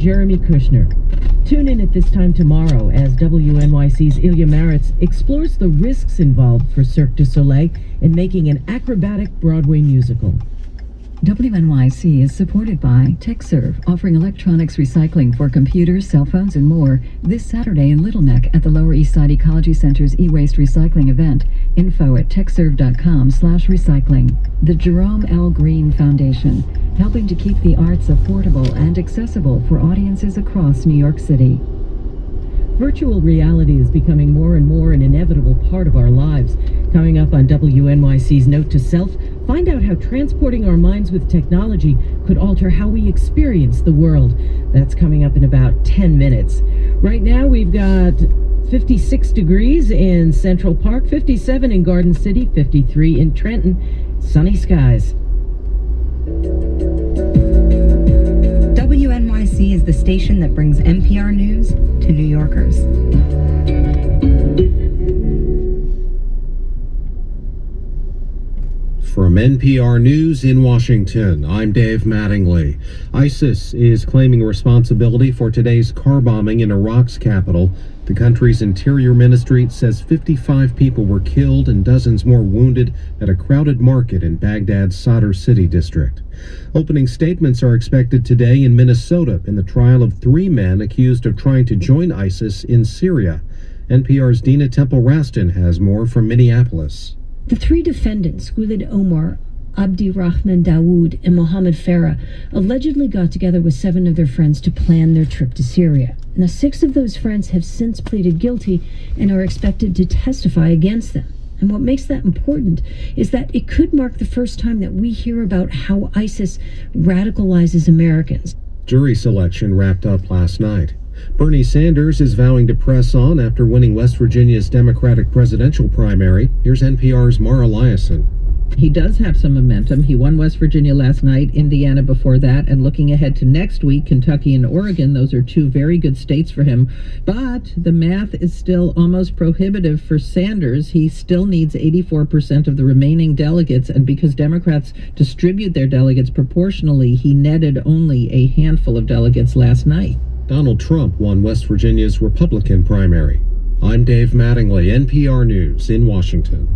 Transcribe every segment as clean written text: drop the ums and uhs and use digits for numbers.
Jeremy Kushner. Tune in at this time tomorrow as WNYC's Ilya Maritz explores the risks involved for Cirque du Soleil in making an acrobatic Broadway musical. WNYC is supported by TechServe, offering electronics recycling for computers, cell phones, and more. This Saturday in Little Neck at the Lower East Side Ecology Center's e-waste recycling event. Info at techserve.com/recycling. The Jerome L. Green Foundation, helping to keep the arts affordable and accessible for audiences across New York City. Virtual reality is becoming more and more an inevitable part of our lives. Coming up on WNYC's Note to Self, find out how transporting our minds with technology could alter how we experience the world. That's coming up in about 10 minutes. Right now, we've got 56 degrees in Central Park, 57 in Garden City, 53 in Trenton. Sunny skies. WNYC is the station that brings NPR News to New Yorkers. From NPR News in Washington, I'm Dave Mattingly. ISIS is claiming responsibility for today's car bombing in Iraq's capital. The country's interior ministry says 55 people were killed and dozens more wounded at a crowded market in Baghdad's Sadr City district. Opening statements are expected today in Minnesota in the trial of 3 men accused of trying to join ISIS in Syria. NPR's Dina Temple-Raston has more from Minneapolis. The 3 defendants, Guled Omar, Abdirahman Dawood, and Mohammed Farah, allegedly got together with 7 of their friends to plan their trip to Syria. Now, 6 of those friends have since pleaded guilty and are expected to testify against them. And what makes that important is that it could mark the first time that we hear about how ISIS radicalizes Americans. Jury selection wrapped up last night. Bernie Sanders is vowing to press on after winning West Virginia's Democratic presidential primary. Here's NPR's Mara Liasson. He does have some momentum. He won West Virginia last night, Indiana before that, and looking ahead to next week, Kentucky and Oregon. Those are 2 very good states for him. But the math is still almost prohibitive for Sanders. He still needs 84% of the remaining delegates, and because Democrats distribute their delegates proportionally, he netted only a handful of delegates last night. Donald Trump won West Virginia's Republican primary. I'm Dave Mattingly, NPR News in Washington.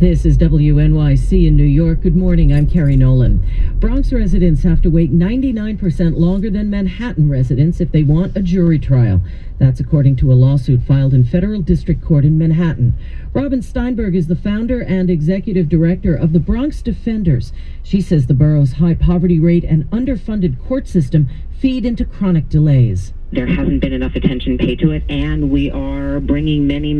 This is WNYC in New York. Good morning, I'm Carrie Nolan. Bronx residents have to wait 99% longer than Manhattan residents if they want a jury trial. That's according to a lawsuit filed in federal district court in Manhattan. Robin Steinberg is the founder and executive director of the Bronx Defenders. She says the borough's high poverty rate and underfunded court system feed into chronic delays. There hasn't been enough attention paid to it, and we are bringing many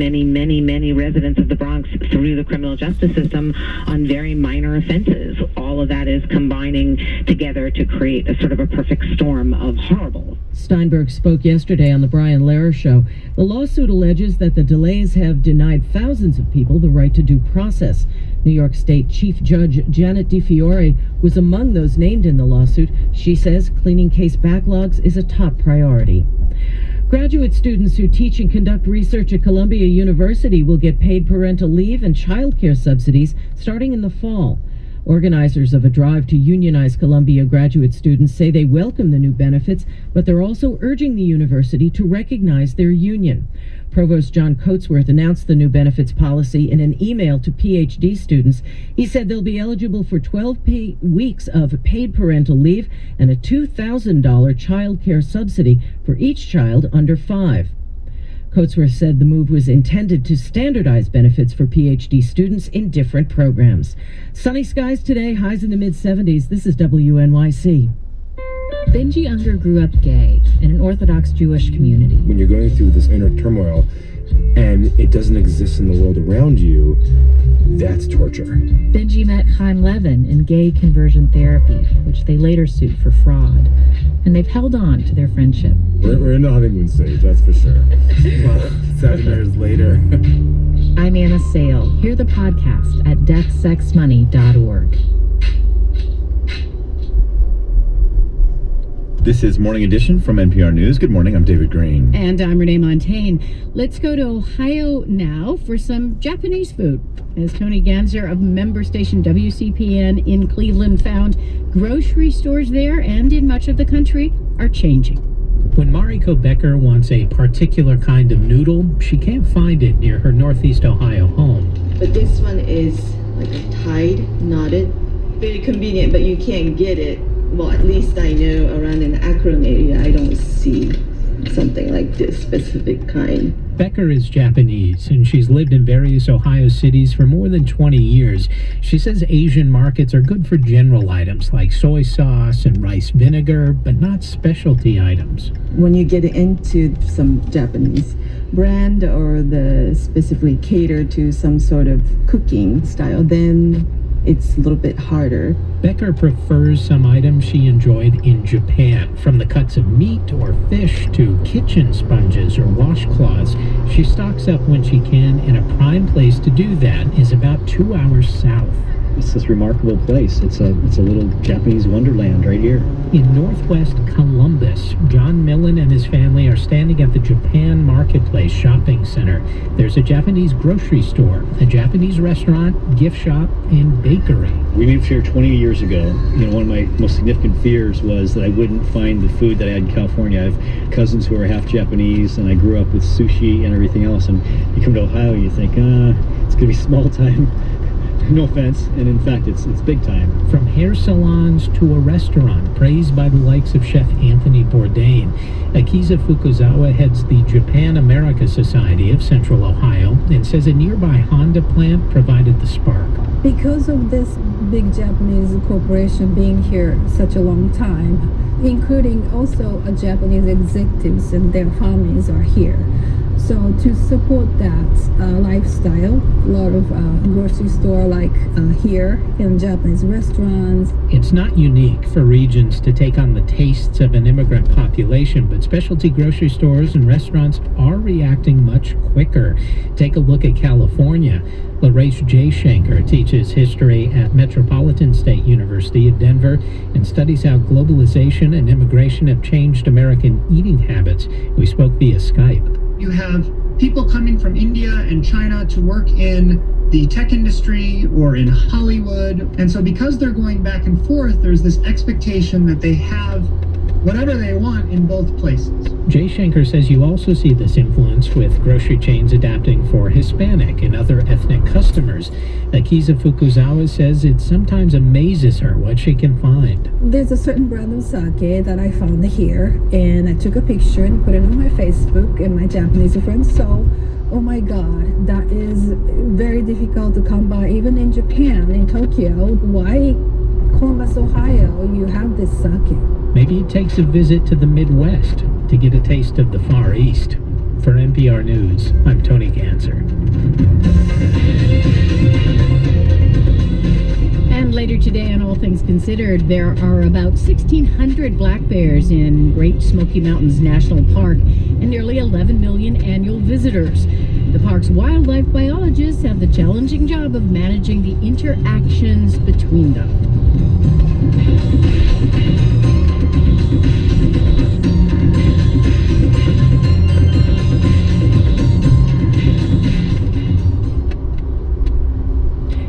residents of the Bronx through the criminal justice system on very minor offenses. All of that is combining together to create a sort of a perfect storm of horrible. Steinberg spoke yesterday on the Brian Lehrer Show. The lawsuit alleges that the delays have denied thousands of people the right to due process. New York State Chief Judge Janet DiFiore was among those named in the lawsuit. She says cleaning case backlogs is a top priority. Graduate students who teach and conduct research at Columbia University will get paid parental leave and child care subsidies starting in the fall. Organizers of a drive to unionize Columbia graduate students say they welcome the new benefits, but they're also urging the university to recognize their union. Provost John Coatsworth announced the new benefits policy in an email to PhD students. He said they'll be eligible for 12 weeks of paid parental leave and a $2,000 child care subsidy for each child under 5. Coatsworth said the move was intended to standardize benefits for PhD students in different programs. Sunny skies today, highs in the mid-70s. This is WNYC. Benji Unger grew up gay in an Orthodox Jewish community. When you're going through this inner turmoil and it doesn't exist in the world around you, that's torture. Benji met Chaim Levin in gay conversion therapy, which they later sued for fraud. And they've held on to their friendship. We're in the honeymoon stage, that's for sure. Well, 7 years later. I'm Anna Sale. Hear the podcast at deathsexmoney.org. This is Morning Edition from NPR News. Good morning, I'm David Green. And I'm Renee Montagne. Let's go to Ohio now for some Japanese food. As Tony Ganser of member station WCPN in Cleveland found, grocery stores there and in much of the country are changing. When Mariko Becker wants a particular kind of noodle, she can't find it near her Northeast Ohio home. But this one is like a Tide, knotted. Very convenient, but you can't get it. Well, at least I know around in the Akron area, I don't see something like this specific kind. Becker is Japanese, and she's lived in various Ohio cities for more than 20 years. She says Asian markets are good for general items like soy sauce and rice vinegar, but not specialty items. When you get into some Japanese brand or the specifically cater to some sort of cooking style, then it's a little bit harder. Becker prefers some items she enjoyed in Japan, from the cuts of meat or fish to kitchen sponges or washcloths. She stocks up when she can, and a prime place to do that is about 2 hours south. It's this remarkable place. It's a little Japanese wonderland right here. In northwest Columbus, John Millen and his family are standing at the Japan Marketplace Shopping Center. There's a Japanese grocery store, a Japanese restaurant, gift shop, and bakery. We moved here 20 years ago. One of my most significant fears was that I wouldn't find the food that I had in California. I have cousins who are half Japanese, and I grew up with sushi and everything else. And you come to Ohio, you think, it's going to be small time. No offense, and in fact, it's big time. From hair salons to a restaurant praised by the likes of Chef Anthony Bourdain, Akiza Fukuzawa heads the Japan America Society of Central Ohio and says a nearby Honda plant provided the spark. Because of this big Japanese corporation being here such a long time, including also Japanese executives and their families are here. So to support that lifestyle, a lot of grocery store like here in Japanese restaurants. It's not unique for regions to take on the tastes of an immigrant population, but specialty grocery stores and restaurants are reacting much quicker. Take a look at California. Laresh Jayshankar teaches history at Metropolitan State University of Denver and studies how globalization and immigration have changed American eating habits. We spoke via Skype. You have people coming from India and China to work in the tech industry or in Hollywood. And so because they're going back and forth, there's this expectation that they have whatever they want in both places. Jayshankar says you also see this influence with grocery chains adapting for Hispanic and other ethnic customers. Akiza Fukuzawa says it sometimes amazes her what she can find. There's a certain brand of sake that I found here, and I took a picture and put it on my Facebook, and my Japanese friends saw, oh my God, that is very difficult to come by, even in Japan, in Tokyo. Why Columbus, Ohio, you have this sake? Maybe it takes a visit to the Midwest to get a taste of the Far East. For NPR News, I'm Tony Ganser. And later today on All Things Considered, there are about 1,600 black bears in Great Smoky Mountains National Park and nearly 11 million annual visitors. The park's wildlife biologists have the challenging job of managing the interactions between them.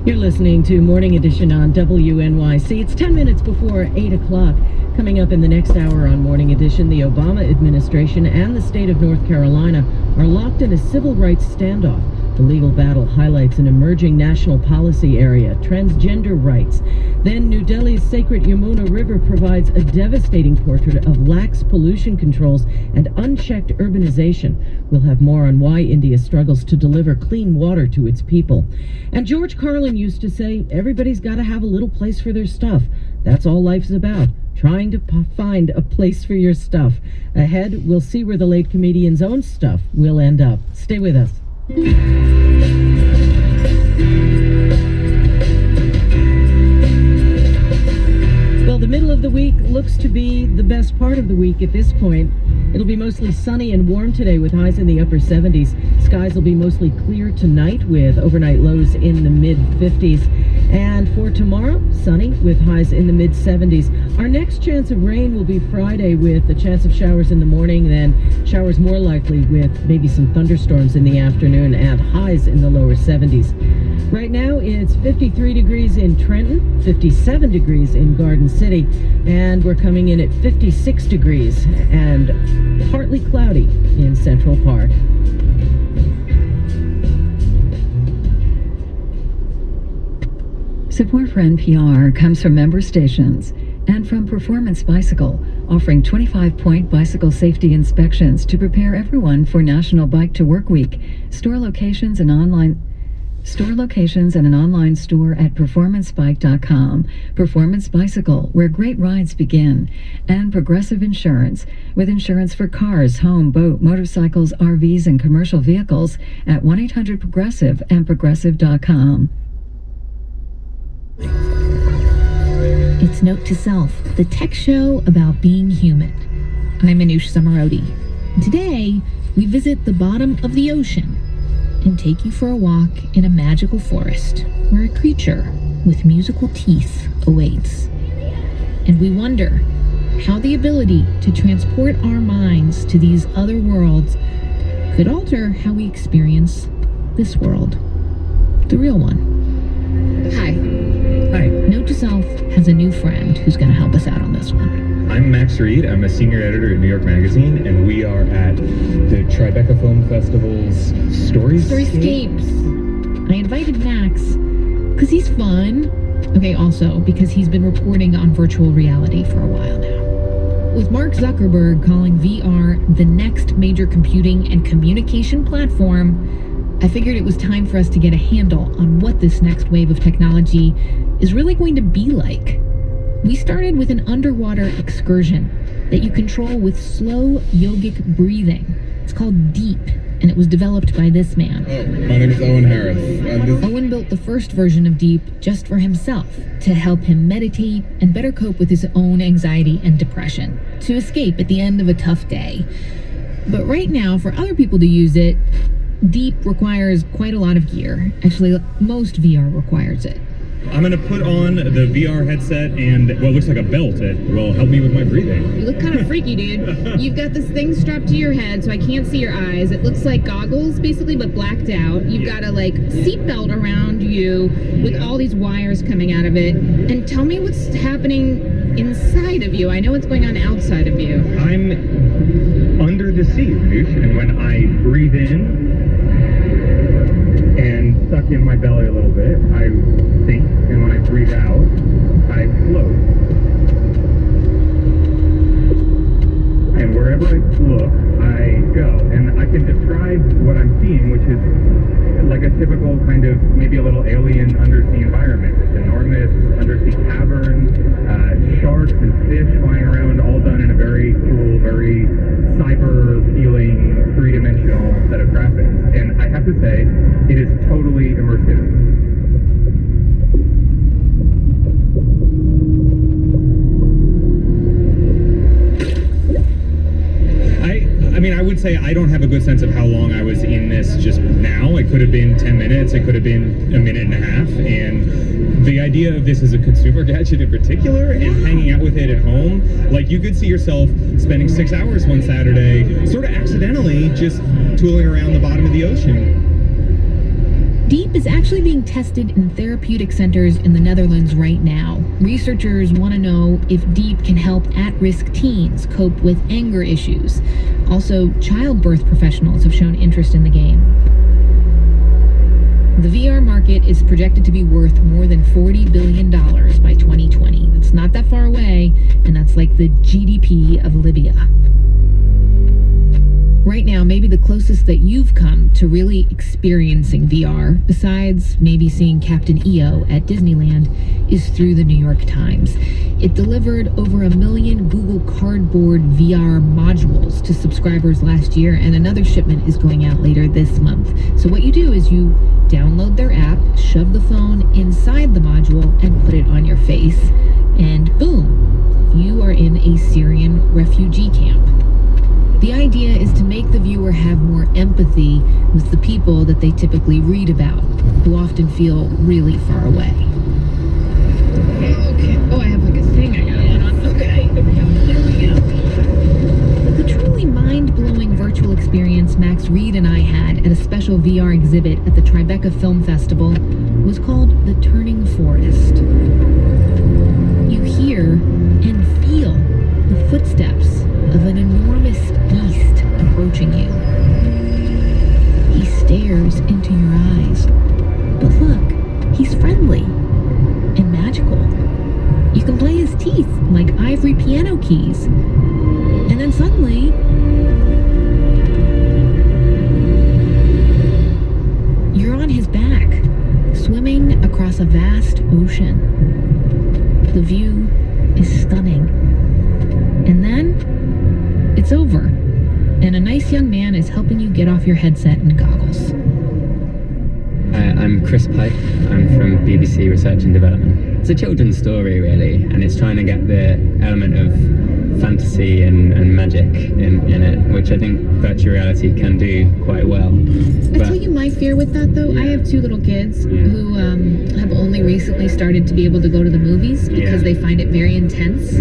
You're listening to Morning Edition on WNYC. It's 10 minutes before 8 o'clock. Coming up in the next hour on Morning Edition, the Obama administration and the state of North Carolina are locked in a civil rights standoff. The legal battle highlights an emerging national policy area, transgender rights. Then New Delhi's sacred Yamuna River provides a devastating portrait of lax pollution controls and unchecked urbanization. We'll have more on why India struggles to deliver clean water to its people. And George Carlin used to say, everybody's got to have a little place for their stuff. That's all life's about, trying to find a place for your stuff. Ahead, we'll see where the late comedian's own stuff will end up. Stay with us. Well, the middle of the week looks to be the best part of the week at this point. It'll be mostly sunny and warm today with highs in the upper 70s. Skies will be mostly clear tonight with overnight lows in the mid-50s. And for tomorrow, sunny with highs in the mid-70s. Our next chance of rain will be Friday with a chance of showers in the morning, then showers more likely with maybe some thunderstorms in the afternoon and highs in the lower 70s. Right now, it's 53 degrees in Trenton, 57 degrees in Garden City, and we're coming in at 56 degrees and partly cloudy in Central Park. Support for NPR comes from member stations and from Performance Bicycle, offering 25-point bicycle safety inspections to prepare everyone for National Bike to Work Week. Store locations and an online store at performancebike.com. Performance Bicycle, where great rides begin. And Progressive Insurance, with insurance for cars, home, boat, motorcycles, RVs, and commercial vehicles at 1-800-PROGRESSIVE and progressive.com. It's Note to Self, the tech show about being human. I'm Anoush Samarodi. Today, we visit the bottom of the ocean and take you for a walk in a magical forest where a creature with musical teeth awaits. And we wonder how the ability to transport our minds to these other worlds could alter how we experience this world, the real one. Hi. Hi. Note to Self has a new friend who's going to help us out on this one. I'm Max Reed. I'm a senior editor at New York Magazine, and we are at the Tribeca Film Festival's Storyscapes. I invited Max because he's fun. Okay, also because he's been reporting on virtual reality for a while now. With Mark Zuckerberg calling VR the next major computing and communication platform, I figured it was time for us to get a handle on what this next wave of technology is really going to be like. We started with an underwater excursion that you control with slow yogic breathing. It's called Deep, and it was developed by this man. My name is Owen Harris. Owen built the first version of Deep just for himself, to help him meditate and better cope with his own anxiety and depression, to escape at the end of a tough day. But right now, for other people to use it, Deep requires quite a lot of gear. Actually, most VR requires it. I'm going to put on the VR headset and what looks like a belt. It will help me with my breathing. You look kind of freaky, dude. You've got this thing strapped to your head so I can't see your eyes. It looks like goggles, basically, but blacked out. You've got a, seatbelt around you with all these wires coming out of it. And tell me what's happening inside of you. I know what's going on outside of you. I'm under the sea, Noosh, and when I breathe in and suck in my belly a little bit, I sink, and when I breathe out, I float. And wherever I look, I go. And I can describe what I'm seeing, which is like a typical kind of maybe a little alien undersea environment. It's enormous undersea caverns, sharks and fish flying around, all done in a very cool, very cyber-feeling, three-dimensional set of graphics. And I have to say, it is totally immersive. I mean, I would say I don't have a good sense of how long I was in this just now. It could have been 10 minutes. It could have been a minute and a half. And the idea of this as a consumer gadget in particular and hanging out with it at home, like you could see yourself spending 6 hours one Saturday sort of accidentally just tooling around the bottom of the ocean. Deep is actually being tested in therapeutic centers in the Netherlands right now. Researchers want to know if Deep can help at-risk teens cope with anger issues. Also, childbirth professionals have shown interest in the game. The VR market is projected to be worth more than $40 billion by 2020. That's not that far away, and that's like the GDP of Libya. Right now, maybe the closest that you've come to really experiencing VR, besides maybe seeing Captain EO at Disneyland, is through the New York Times. It delivered over 1 million Google Cardboard VR modules to subscribers last year, and another shipment is going out later this month. So what you do is you download their app, shove the phone inside the module, and put it on your face, and boom, you are in a Syrian refugee camp. The idea is to make the viewer have more empathy with the people that they typically read about, who often feel really far away. Okay. Oh, I have like a thing I gotta put on. Okay. There we go. The truly mind-blowing virtual experience Max Reed and I had at a special VR exhibit at the Tribeca Film Festival was called The Turning Forest. You hear and feel the footsteps of an enormous You can play his teeth like ivory piano keys. And then suddenly, you're on his back, swimming across a vast ocean. The view is stunning. And then, it's over, and a nice young man is helping you get off your headset and goggles. I'm Chris Pike. I'm from BBC Research and Development. It's a children's story, really, and it's trying to get the element of fantasy and magic in it, which I think virtual reality can do quite well. I'll tell you my fear with that, though. I have two little kids who have only recently started to be able to go to the movies because they find it very intense.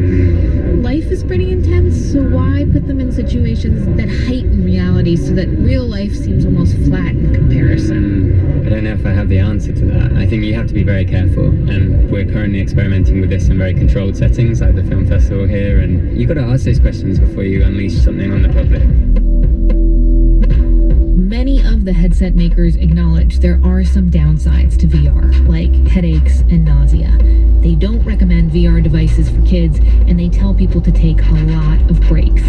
Life is pretty intense, so why put them in situations that heighten reality so that real life seems almost flat in comparison? I don't know if I have the answer to that. I think you have to be very careful, and we're currently experimenting with this in very controlled settings like the film festival here, and you've got to ask those questions before you unleash something on the public. Many of the headset makers acknowledge there are some downsides to VR, like headaches and nausea. They don't recommend VR devices for kids, and they tell people to take a lot of breaks.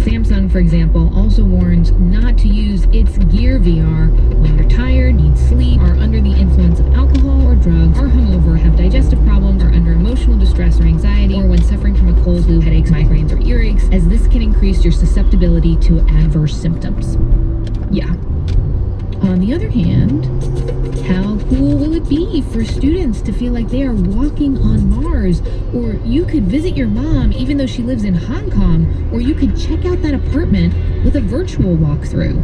Samsung, for example, also warns not to use its Gear VR when you're tired, need sleep, are under the influence of alcohol or drugs, are hungover, have digestive problems, are under emotional distress or anxiety, or when suffering from a cold, flu, headaches, migraines, or earaches, as this can increase your susceptibility to adverse symptoms. Yeah. On the other hand, how cool will it be for students to feel like they are walking on Mars? Or you could visit your mom even though she lives in Hong Kong, or you could check out that apartment with a virtual walkthrough.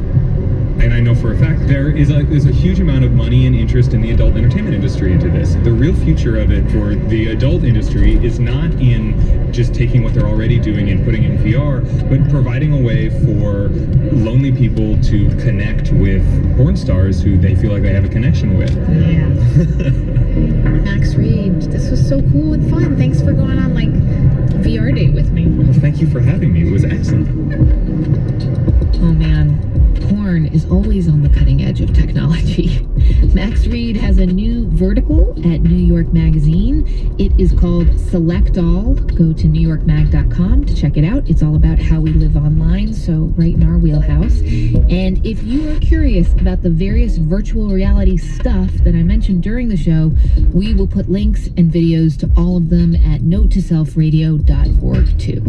And I know for a fact there's a huge amount of money and interest in the adult entertainment industry into this. The real future of it for the adult industry is not in just taking what they're already doing and putting it in VR, but providing a way for lonely people to connect with porn stars who they feel like they have a connection with. Yeah. Max Reed, this was so cool and fun. Thanks for going on like VR date with me. Well, thank you for having me. It was excellent. Oh man. Porn is always on the cutting edge of technology. Max Reed has a new vertical at New York Magazine. It is called Select All. Go to newyorkmag.com to check it out. It's all about how we live online, so right in our wheelhouse. And if you are curious about the various virtual reality stuff that I mentioned during the show, we will put links and videos to all of them at notetoselfradio.org too.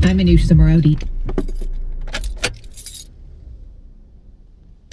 I'm Anoush Zomorodi.